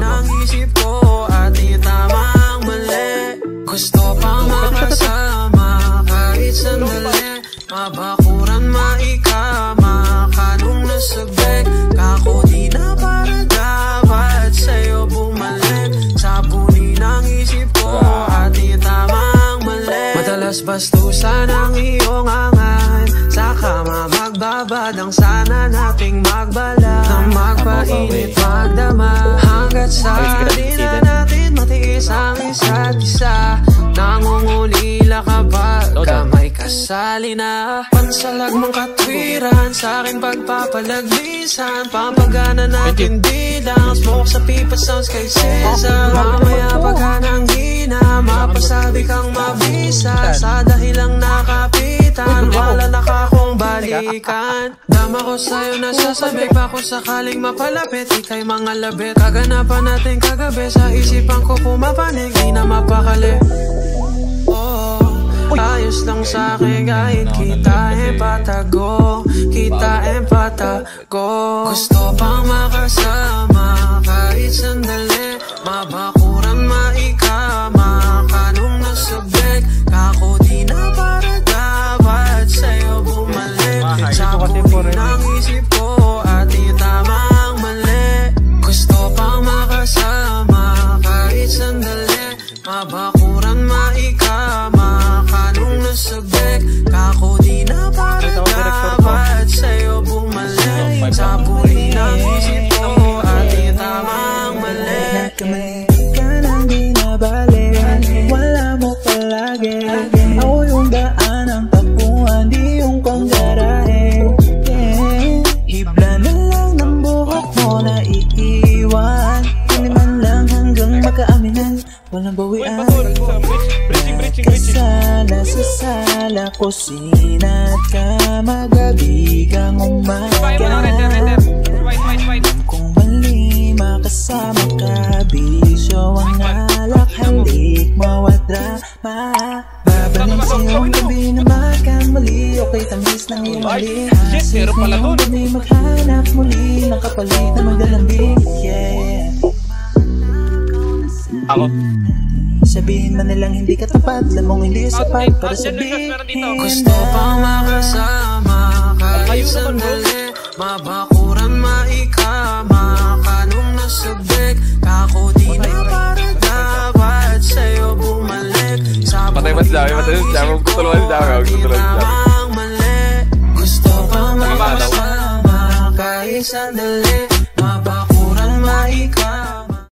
ng isip ko at itamang mali. Gusto pang makasama kahit sandali, mabakuran maikama kanong nasabik. Kako di na para dapat sa'yo bumalik. Sabunin ang isip ko at itamang mali. Madalas bastusan ang iyong angan, sa kama magbabadang sana nating magbala. Nang magpainit magdama hanggat sa di na natin matiis ang isa't isa. Nangungulila ka ba kamay kasali na? Pansalag mong katwiran sa aking pagpapalagbisan, pampagana natin bidang smoke sa pipa sounds kay Cesar. Mamaya paghanang gina mapasabi kang mabisa, sa dahilang nakapitan wala na kakong balikan. Dama ko sa'yo nasasabik pa kung sakaling mapalapit, ika'y mga labit. Kaganapan natin kagabi sa isipan ko pumapanig, di na mapakali. Ayos lang sa'kin kahit kita empatago, kita empatago. Gusto pang makasama kahit sandali, mabakuran maikama kanong nasabik. Kako di na para dapat sa'yo bumalik. Sabunin ang isip ko at itamang mali. Gusto pang makasama kahit sandali, mabakuran maikama kanong nasabik. Kako di na para dapat sa'yo bumalik. Sabunin ang isip ko at itamang mali. Nagkamali ka nang di nabalik, wala mo palagi. Ako yung daan ang tapuan, di yung panggarahe. Hibla na lang ng buhok mo na iiwan, hindi man lang hanggang magkaaminan, walang bawian. Kasala sa sala, kusina at kama, gabi kang umaga. Kung mali makasama ka, bisyo ang alak, halik mo at drama. Babalik sa'yo gabi na makang mali, okay tamis ng iyong mali. Hasip ngayong gabi maghanap muli ng kapalit na maglalambing. Yeah. Ako Sabihin man nilang hindi ka tapat, lamang hindi sapat para sabihin. Gusto pang makasama kahit sandali, mabakuran maikama kanong nasabik. Kako di na para dapat sa'yo bumalik. Sabunin ang isip ko at itamang mali. Gusto pang makasama kahit sandali,